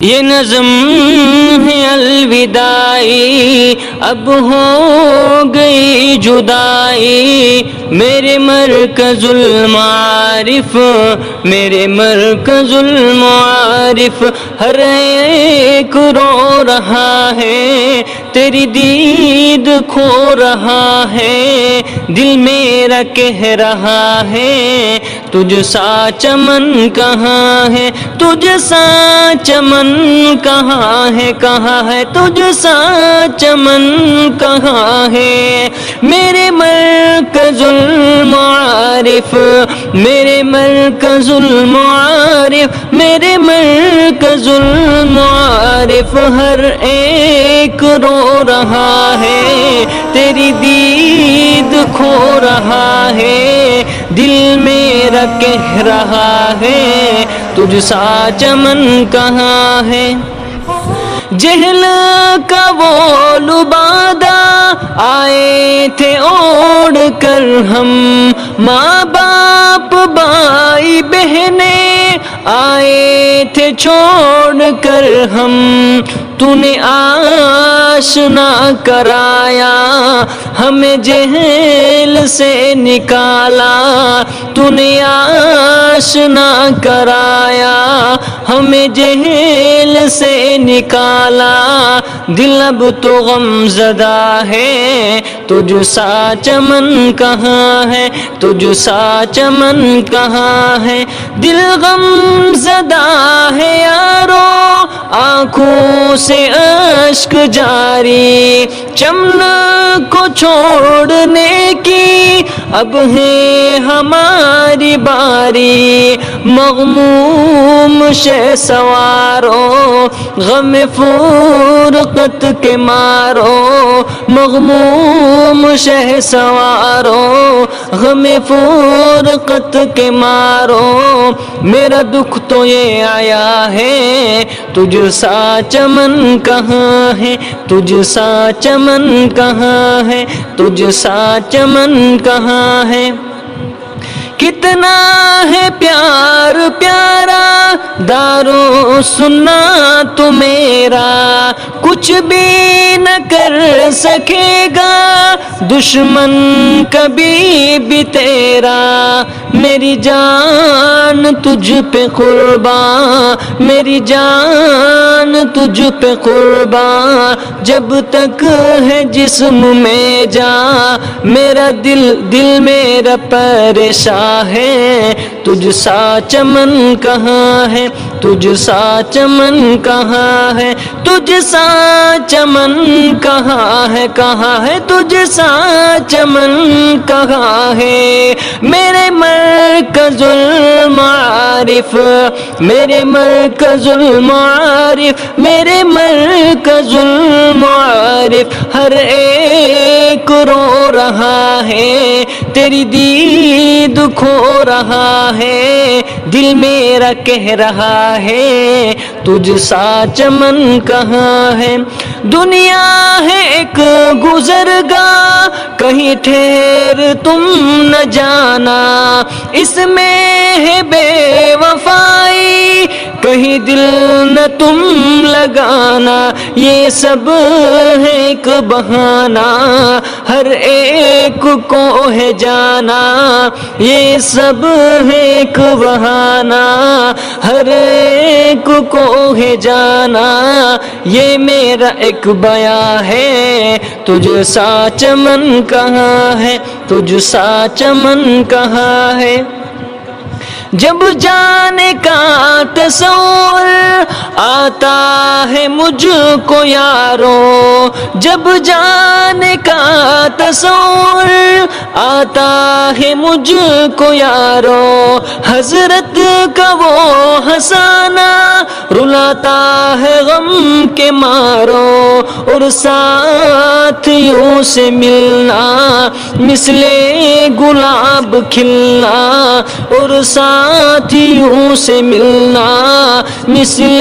یہ نظم ہے الوداعی، اب ہو گئی جدائی، میرے مرکز المعارف، میرے مرکز المعارف، ہر ایک رو رہا ہے، تیری دید کھو رہا ہے، دل میرا کہہ رہا ہے، تجھ سا چمن کہاں ہے، تجھ سا چمن کہاں ہے، کہاں ہے تجھ سا چمن کہاں ہے، میرے مرکز المعارف، میرے مرکز المعارف، میرے مرکز المعارف، ہر ایک رو رہا ہے، تیری دید کھو رہا ہے، دل میرا کہہ رہا ہے، تجھ سا چمن کہاں ہے۔ جہل کا وہ لبادہ آئے تھے اوڑھ کر ہم، ماں باپ بھائی بہنیں آئے تھے چھوڑ کر ہم، تو نے آشنا کرایا ہمیں جہل سے نکالا، تو نے آشنا کرایا ہمیں جہل سے نکالا، دل اب تو غم زدہ ہے، تجھ سا چمن کہاں ہے، تجھ سا چمن کہاں ہے، دل غم زدہ ہے یارو، آنکھوں سے اشک جاری، چمن کو چھوڑنے کی اب ہے ہماری باری، مغموم شہ سوارو غم فرقت کے مارو، مغموم شہ سوارو غم فرقت کے مارو، میرا دکھ تو یہ آیا ہے، تجھ سا چمن کہاں ہے، تجھ سا چمن کہاں ہے، تجھ سا چمن کہاں ہے، کتنا ہے پیار پیارا دارو سننا تو میرا، کچھ بھی نہ کر سکے گا دشمن کبھی بھی تیرا، میری جان تجھ پہ قربان، میری جان تجھ پہ قربان، جب تک ہے جسم میں جان، میرا دل میرا پریشان ہے، تجھ سا چمن کہاں ہے، تجھ سا چمن کہاں ہے، تجھ سا چمن کہاں ہے، کہاں ہے تجھ سا چمن کہاں ہے، میرے مرکز المعارف، میرے مرکز المعارف، میرے مرکز المعارف، ہر ایک رو رہا ہے، تیری دید کھو رہا ہے، دل میرا کہہ رہا ہے، تجھ سا چمن کہاں ہے، دنیا ہے ایک گزرگاہ کہیں ٹھہر تم نہ جانا، اس میں ہے بے وفائی کہیں دل نہ تم لگانا، یہ سب ہے ایک بہانہ ہر ایک کو ہے جانا، یہ سب ہے ایک بہانہ ہر ایک کو ہے جانا، یہ میرا ایک بیان ہے، تجھ سا چمن کہاں ہے، تجھ سا چمن کہاں ہے، جب جانے کا تصور آتا ہے مجھ کو یارو، جب جانے کا تصور آتا ہے مجھ کو یارو، حضرت کا وہ ہنسانا رلاتا ہے غم کے مارو، اور ساتھیوں سے ملنا مثل گلاب کھلنا، اور ساتھیوں سے ملنا مثل